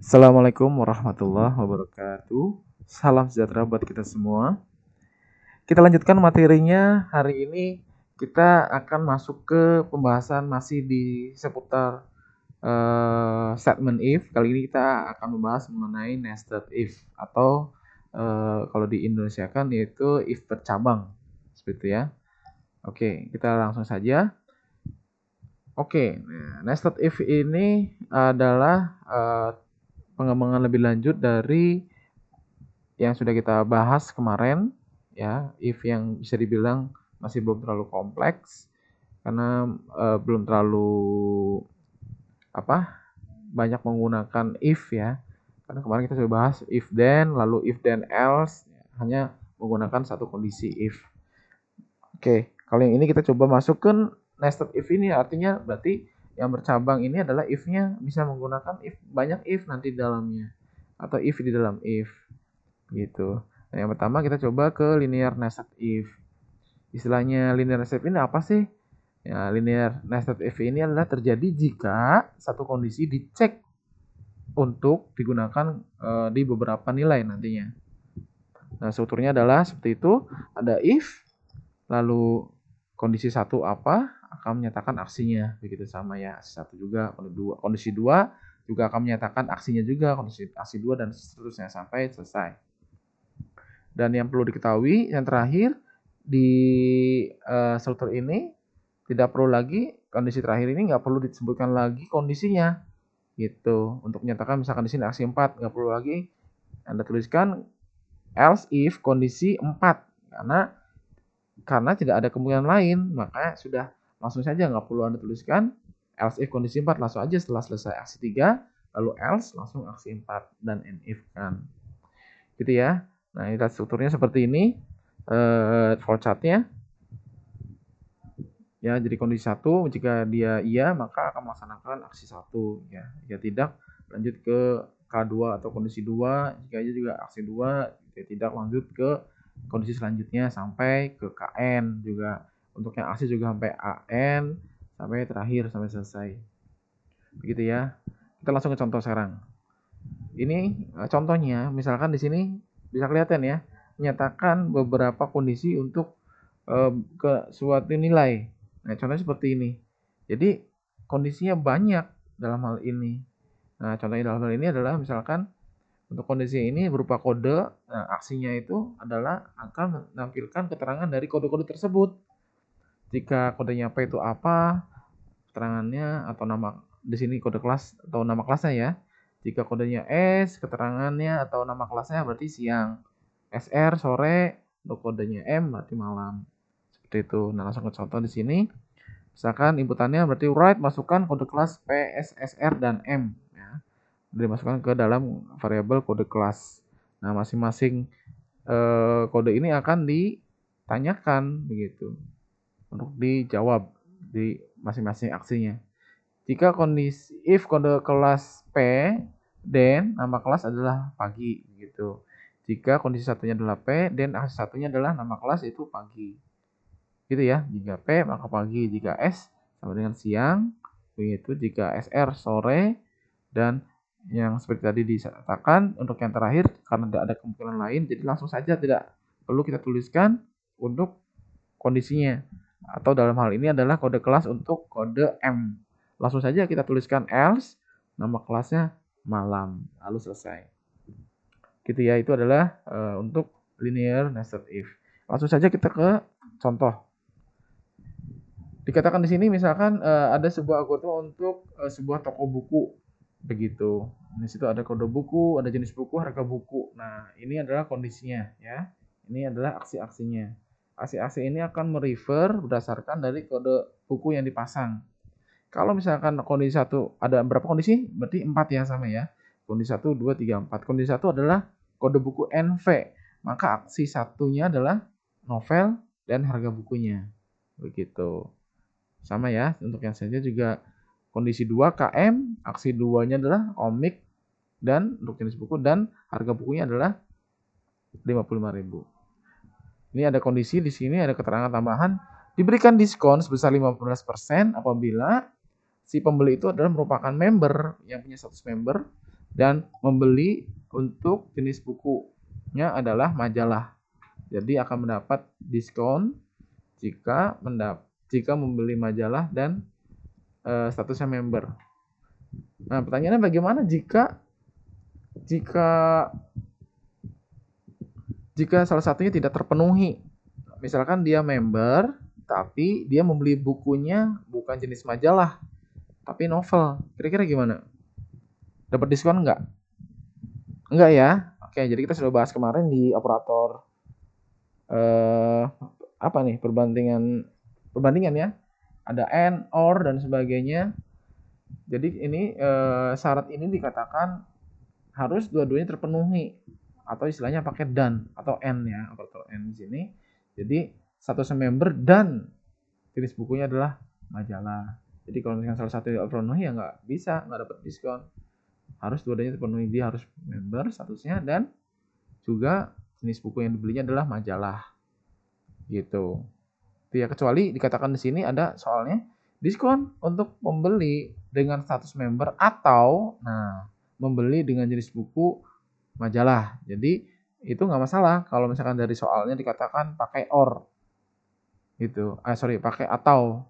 Assalamualaikum warahmatullahi wabarakatuh. Salam sejahtera buat kita semua. Kita lanjutkan materinya. Hari ini kita akan masuk ke pembahasan masih di seputar statement if. Kali ini kita akan membahas mengenai nested if atau kalau di Indonesia kan yaitu if bercabang. Seperti itu ya. Oke, kita langsung saja. Oke, nested if ini adalah pengembangan lebih lanjut dari yang sudah kita bahas kemarin ya, if yang bisa dibilang masih belum terlalu kompleks karena belum terlalu banyak menggunakan if ya. Karena kemarin kita sudah bahas if then, lalu if then else, hanya menggunakan satu kondisi if. Oke, kalau yang ini kita coba masuk ke nested if ini, artinya berarti yang bercabang ini adalah if-nya bisa menggunakan if, banyak if nanti di dalamnya atau if di dalam if gitu. Nah, yang pertama kita coba ke linear nested if. Istilahnya linear nested if ini apa sih? Ya, linear nested if ini adalah terjadi jika satu kondisi dicek untuk digunakan di beberapa nilai nantinya. Nah, strukturnya adalah seperti itu. Ada if, lalu kondisi satu apa akan menyatakan aksinya, begitu sama ya. Satu juga, kondisi dua juga akan menyatakan aksinya juga, kondisi aksi dua dan seterusnya sampai selesai. Dan yang perlu diketahui yang terakhir di struktur ini tidak perlu lagi kondisi terakhir ini nggak perlu disebutkan lagi kondisinya gitu. Untuk menyatakan misalkan di sini aksi 4 nggak perlu lagi Anda tuliskan else if kondisi 4 karena tidak ada kemungkinan lain, maka sudah langsung saja nggak perlu Anda tuliskan else if kondisi 4, langsung aja setelah selesai aksi 3 lalu else langsung aksi 4 dan end if kan. Gitu ya. Nah, ini strukturnya seperti ini. Flowchartnya ya, jadi kondisi 1 jika dia iya maka akan melaksanakan aksi 1 ya. Jika tidak lanjut ke K2 atau kondisi 2, jika aja juga aksi 2, jika tidak lanjut ke kondisi selanjutnya sampai ke KN juga. Untuk yang aksi juga sampai AN sampai terakhir sampai selesai. Begitu ya. Kita langsung ke contoh sekarang. Ini contohnya, misalkan di sini bisa kelihatan ya, menyatakan beberapa kondisi untuk ke suatu nilai. Nah, contohnya seperti ini. Jadi, kondisinya banyak dalam hal ini. Nah, contohnya dalam hal ini adalah misalkan untuk kondisi ini berupa kode, nah, aksinya itu adalah akan menampilkan keterangan dari kode-kode tersebut. Jika kodenya P itu apa, keterangannya atau nama di sini kode kelas atau nama kelasnya ya. Jika kodenya S, keterangannya atau nama kelasnya berarti siang. SR sore, untuk kodenya M berarti malam. Seperti itu. Nah, langsung ke contoh di sini. Misalkan inputannya berarti write masukkan kode kelas P, S, SR dan M ya. Dimasukkan ke dalam variabel kode kelas. Nah, masing-masing kode ini akan ditanyakan begitu untuk dijawab di masing-masing aksinya. Jika kondisi if kode kelas P, then nama kelas adalah pagi gitu. Jika kondisi satunya adalah P, then aksi satunya adalah nama kelas itu pagi. Gitu ya. Jika P maka pagi, jika S sama dengan siang, begitu. Jika SR sore, dan yang seperti tadi disatakan untuk yang terakhir karena tidak ada kemungkinan lain, jadi langsung saja tidak perlu kita tuliskan untuk kondisinya. Atau dalam hal ini adalah kode kelas untuk kode M. Langsung saja kita tuliskan else, nama kelasnya malam, lalu selesai. Gitu ya, itu adalah untuk linear nested if. Langsung saja kita ke contoh. Dikatakan di sini misalkan ada sebuah algoritma untuk sebuah toko buku begitu. Di situ ada kode buku, ada jenis buku, harga buku. Nah, ini adalah kondisinya ya. Ini adalah aksi-aksinya. Aksi-aksi ini akan merefer berdasarkan dari kode buku yang dipasang. Kalau misalkan kondisi 1 ada berapa kondisi? Berarti 4 ya sama ya. Kondisi 1 2 3 4. Kondisi 1 adalah kode buku NV. Maka aksi satunya adalah novel dan harga bukunya. Begitu. Sama ya, untuk yang selanjutnya juga kondisi 2 KM, aksi 2-nya adalah komik dan untuk jenis buku dan harga bukunya adalah 55.000. Ini ada kondisi di sini ada keterangan tambahan diberikan diskon sebesar 15% apabila si pembeli itu adalah merupakan member yang punya status member dan membeli untuk jenis bukunya adalah majalah. Jadi akan mendapat diskon jika membeli majalah dan statusnya member. Nah, pertanyaannya bagaimana jika jika jika salah satunya tidak terpenuhi? Misalkan dia member, tapi dia membeli bukunya bukan jenis majalah, tapi novel. Kira-kira gimana? Dapat diskon nggak? Enggak ya? Oke, jadi kita sudah bahas kemarin di operator apa nih perbandingan ya. Ada and, or dan sebagainya. Jadi ini syarat ini dikatakan harus dua-duanya terpenuhi atau istilahnya pakai dan atau and ya, operator and di sini. Jadi status member dan jenis bukunya adalah majalah. Jadi kalau misalkan salah satu terpenuhi ya nggak bisa, nggak dapat diskon. Harus dua-duanya terpenuhi, dia harus member statusnya dan juga jenis buku yang dibelinya adalah majalah. Gitu. Ya, kecuali dikatakan di sini ada soalnya diskon untuk pembeli dengan status member atau membeli dengan jenis buku majalah. Jadi itu nggak masalah kalau misalkan dari soalnya dikatakan pakai or gitu. Pakai atau.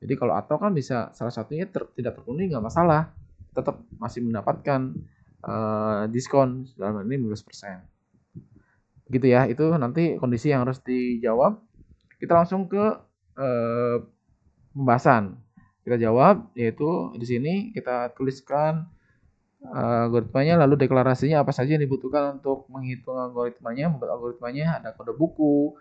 Jadi kalau atau kan bisa salah satunya tidak terpenuhi nggak masalah, tetap masih mendapatkan diskon dalam ini 15%. Gitu ya, itu nanti kondisi yang harus dijawab. Kita langsung ke pembahasan. Kita jawab, yaitu di sini kita tuliskan algoritmanya, lalu deklarasinya apa saja yang dibutuhkan untuk menghitung algoritmanya, membuat algoritmanya. Ada kode buku,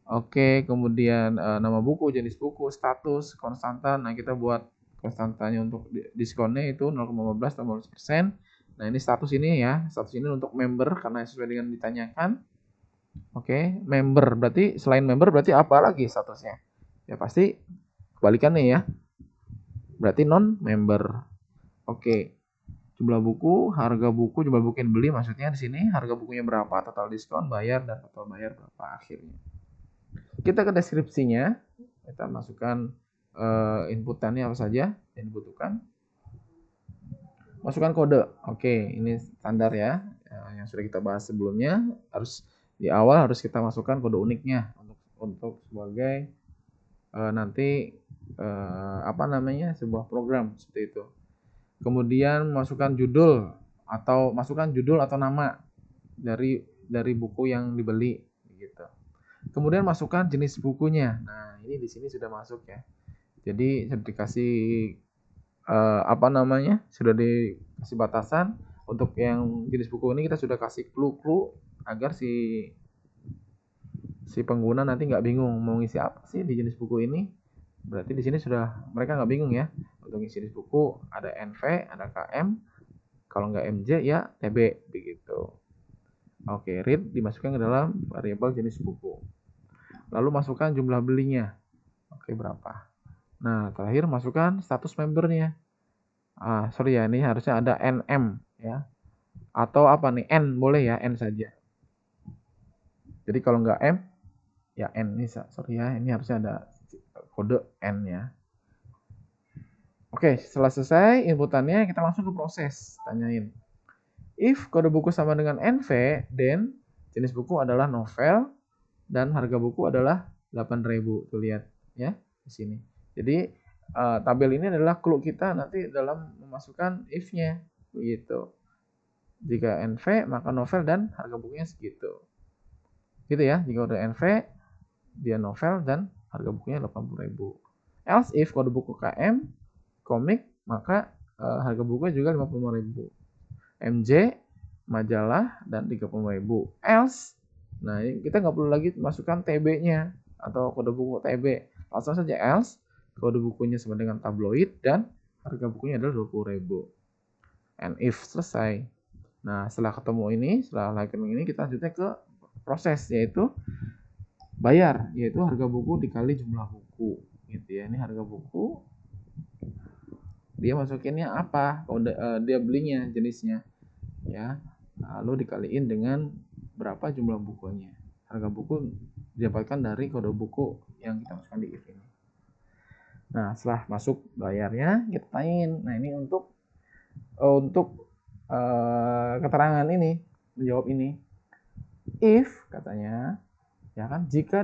oke, kemudian nama buku, jenis buku, status, konstanta. Nah, kita buat konstantanya untuk diskonnya itu 0,15 atau 15%. Nah, ini status ini ya, status ini untuk member karena sesuai dengan ditanyakan. Oke, member berarti selain member berarti apa lagi statusnya? Ya pasti kebalikannya ya. Berarti non member. Oke. Jumlah buku, harga buku, jumlah buku yang dibeli maksudnya di sini harga bukunya berapa, total diskon, bayar dan total bayar berapa akhirnya. Kita ke deskripsinya. Kita masukkan inputannya apa saja yang dibutuhkan. Masukkan kode. Oke, ini standar ya. Yang sudah kita bahas sebelumnya, harus di awal harus kita masukkan kode uniknya untuk sebagai nanti sebuah program seperti itu. Kemudian masukkan judul atau nama dari buku yang dibeli gitu. Kemudian masukkan jenis bukunya. Nah, ini di sini sudah masuk ya. Jadi sudah dikasih sudah dikasih batasan. Untuk yang jenis buku ini kita sudah kasih clue agar si pengguna nanti nggak bingung mau ngisi apa sih di jenis buku ini. Berarti di sini sudah mereka nggak bingung ya. Untuk ngisi jenis buku ada NV, ada KM, kalau nggak MJ ya TB begitu. Oke, read dimasukkan ke dalam variabel jenis buku. Lalu masukkan jumlah belinya. Oke, berapa? Nah, terakhir masukkan status membernya. Ini harusnya ada NM ya. Atau apa nih? N boleh ya, N saja. Jadi kalau nggak M ya N ini harusnya ada kode N ya. Oke, setelah selesai inputannya kita langsung ke proses. Tanyain. If kode buku sama dengan NV, then jenis buku adalah novel dan harga buku adalah 8.000. Tuh lihat ya di sini. Jadi tabel ini adalah clue kita nanti dalam memasukkan if-nya begitu. Jika NV maka novel dan harga bukunya segitu. Gitu ya. Jika udah NV dia novel dan harga bukunya 80.000. Else if kode buku KM komik maka harga bukunya juga 55.000. MJ majalah dan 30.000. Else, nah ini kita nggak perlu lagi masukkan TB-nya atau kode buku TB. Langsung saja else, kode bukunya sama dengan tabloid dan harga bukunya adalah 20.000. And if selesai. Nah, setelah ketemu ini, setelah lakukan ini kita lanjutnya ke proses yaitu bayar, yaitu harga buku dikali jumlah buku. Gitu ya. Ini harga buku. Dia masukinnya apa? Dia belinya jenisnya. Ya. Lalu dikaliin dengan berapa jumlah bukunya. Harga buku didapatkan dari kode buku yang kita masukkan di if ini. Nah, setelah masuk bayarnya kita tanyain. Nah, ini untuk keterangan ini, menjawab ini. If katanya, ya kan, jika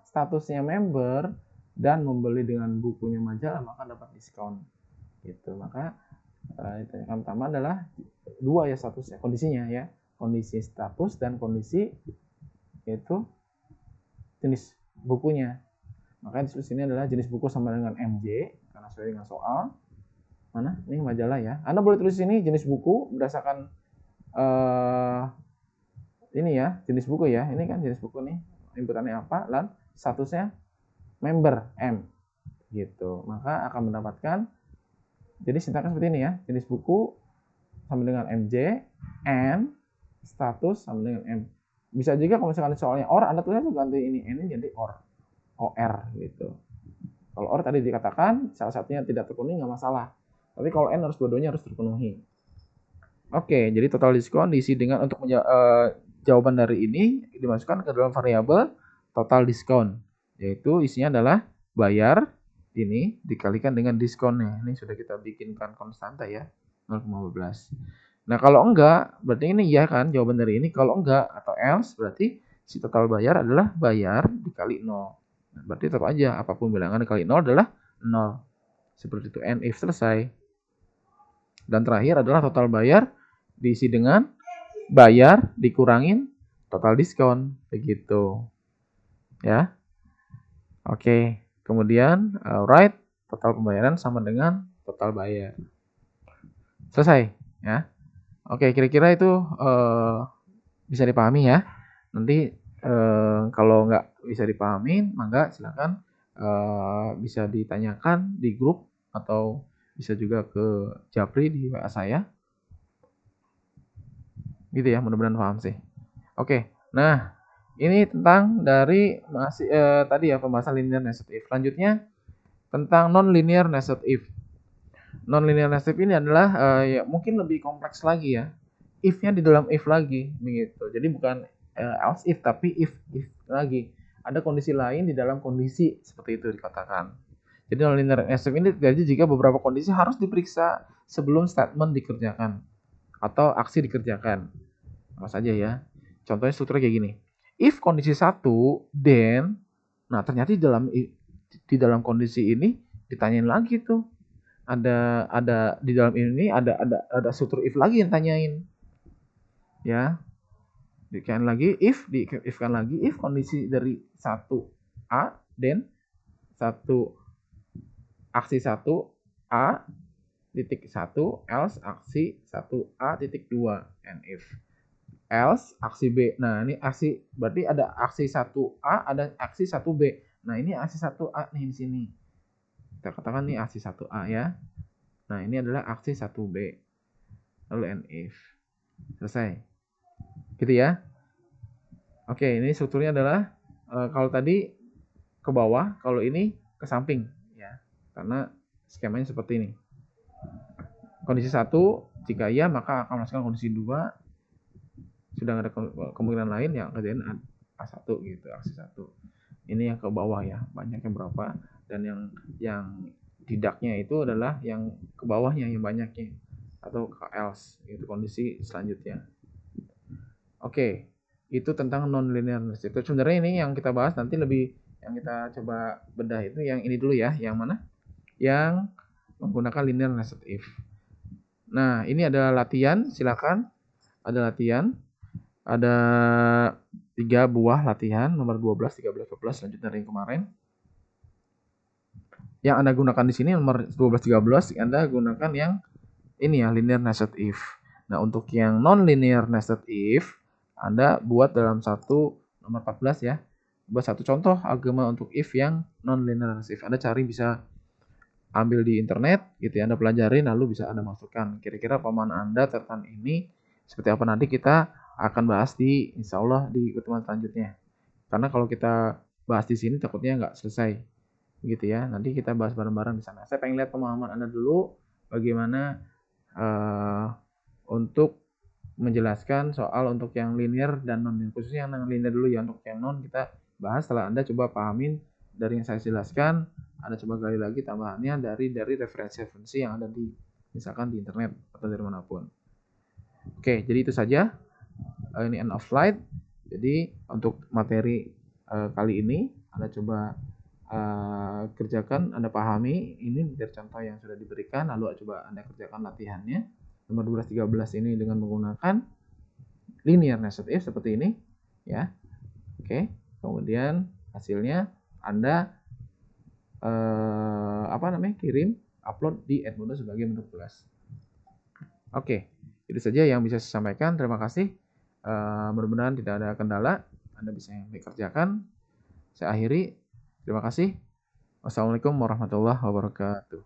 statusnya member dan membeli dengan bukunya majalah maka dapat diskon. Gitu. Maka yang pertama adalah dua ya statusnya, kondisinya ya. Kondisi status dan kondisi yaitu jenis bukunya. Maka di sini adalah jenis buku sama dengan MJ karena sesuai dengan soal. Mana? Ini majalah ya. Anda boleh tulis ini jenis buku berdasarkan ini ya, jenis buku ya. Ini kan jenis buku nih. Inputannya apa? Dan statusnya member M. Gitu. Maka akan mendapatkan jadi sintaknya seperti ini ya. Jenis buku sama dengan MJ, M, status sama dengan M. Bisa juga kalau misalkan soalnya OR, Anda tulis ganti ini N jadi OR gitu. Kalau OR tadi dikatakan salah satunya tidak terpenuhi nggak masalah. Tapi kalau N harus dua-duanya harus terpenuhi. Oke, jadi total diskon diisi dengan untuk jawaban dari ini dimasukkan ke dalam variabel total diskon, yaitu isinya adalah bayar ini dikalikan dengan diskonnya. Ini sudah kita bikinkan konstanta ya, 0,15. Nah, kalau enggak, berarti ini ya kan jawaban dari ini. Kalau enggak atau else, berarti si total bayar adalah bayar dikali 0. Nah, berarti tetap aja apapun bilangan dikali 0 adalah 0. Seperti itu, and if selesai. Dan terakhir adalah total bayar diisi dengan bayar dikurangin total diskon, begitu. Ya. Oke, kemudian write total pembayaran sama dengan total bayar. Selesai, ya. Oke, kira-kira itu bisa dipahami ya. Nanti kalau nggak bisa dipahami, maka silakan bisa ditanyakan di grup atau bisa juga ke Japri di WA saya. Gitu ya, mudah-mudahan paham sih. Oke, nah ini tentang dari masih tadi ya pembahasan linear nested if. Selanjutnya tentang non-linear nested if. Non-linear nested if ini adalah ya mungkin lebih kompleks lagi ya. If-nya di dalam if lagi begitu. Jadi bukan else if tapi if lagi. Ada kondisi lain di dalam kondisi seperti itu dikatakan. Jadi non-linear nested if ini terjadi jika beberapa kondisi harus diperiksa sebelum statement dikerjakan atau aksi dikerjakan. Apa saja ya. Contohnya strukturnya kayak gini. If kondisi 1, then nah ternyata di dalam kondisi ini ditanyain lagi tuh. Ada di dalam ini ada struktur if lagi yang tanyain. Ya. Dikain lagi if kondisi dari 1A then 1 aksi 1A titik 1 else aksi 1A titik 2 and if else aksi B. Nah, ini aksi berarti ada aksi 1A, ada aksi 1B. Nah, ini aksi 1A nih di sini. Kita katakan ini aksi 1A ya. Nah, ini adalah aksi 1B. Lalu and if. Selesai. Gitu ya. Oke, ini strukturnya adalah kalau tadi ke bawah, kalau ini ke samping ya. Karena skemanya seperti ini. Kondisi 1 jika iya maka akan masukkan kondisi 2. Sudah ada kemungkinan lain yang kerjain A1 gitu, aksi 1. Ini yang ke bawah ya, banyaknya berapa dan yang tidaknya itu adalah yang ke bawahnya yang banyaknya atau ke else itu kondisi selanjutnya. Oke, itu tentang non-linear nested if. Sebenarnya ini yang kita bahas nanti lebih yang kita coba bedah itu yang ini dulu ya, yang mana? Yang menggunakan linear nested if. Nah, ini adalah latihan, silakan. Ada latihan. Ada 3 buah latihan, nomor 12, 13, 14, lanjut dari yang kemarin. Yang Anda gunakan di sini nomor 12, 13, Anda gunakan yang ini ya, linear nested if. Nah, untuk yang non-linear nested if, Anda buat dalam nomor 14 ya. Buat satu contoh algebra untuk if yang non-linear nested if. Anda cari bisa ambil di internet gitu ya, Anda pelajarin lalu bisa Anda masukkan. Kira-kira pemahaman Anda tentang ini seperti apa nanti kita akan bahas di insya Allah di pertemuan selanjutnya. Karena kalau kita bahas di sini takutnya nggak selesai, gitu ya. Nanti kita bahas bareng-bareng di sana. Saya pengen lihat pemahaman Anda dulu, bagaimana untuk menjelaskan soal untuk yang linear dan non-linear. Khususnya yang linear dulu ya, untuk yang non kita bahas setelah Anda coba pahamin dari yang saya jelaskan. Anda coba gali lagi tambahannya dari referensi yang ada di misalkan di internet atau dari manapun. Oke, jadi itu saja. Ini end of slide. Jadi untuk materi kali ini Anda coba kerjakan, Anda pahami ini dari contoh yang sudah diberikan, lalu coba Anda kerjakan latihannya. Nomor 12, 13 ini dengan menggunakan linear nested if seperti ini, ya. Oke, kemudian hasilnya Anda kirim, upload di Edmodo sebagai bentuk tugas. Oke, itu saja yang bisa saya sampaikan. Terima kasih. Mudah-mudahan tidak ada kendala. Anda bisa dikerjakan. Saya akhiri. Terima kasih. Wassalamualaikum warahmatullahi wabarakatuh.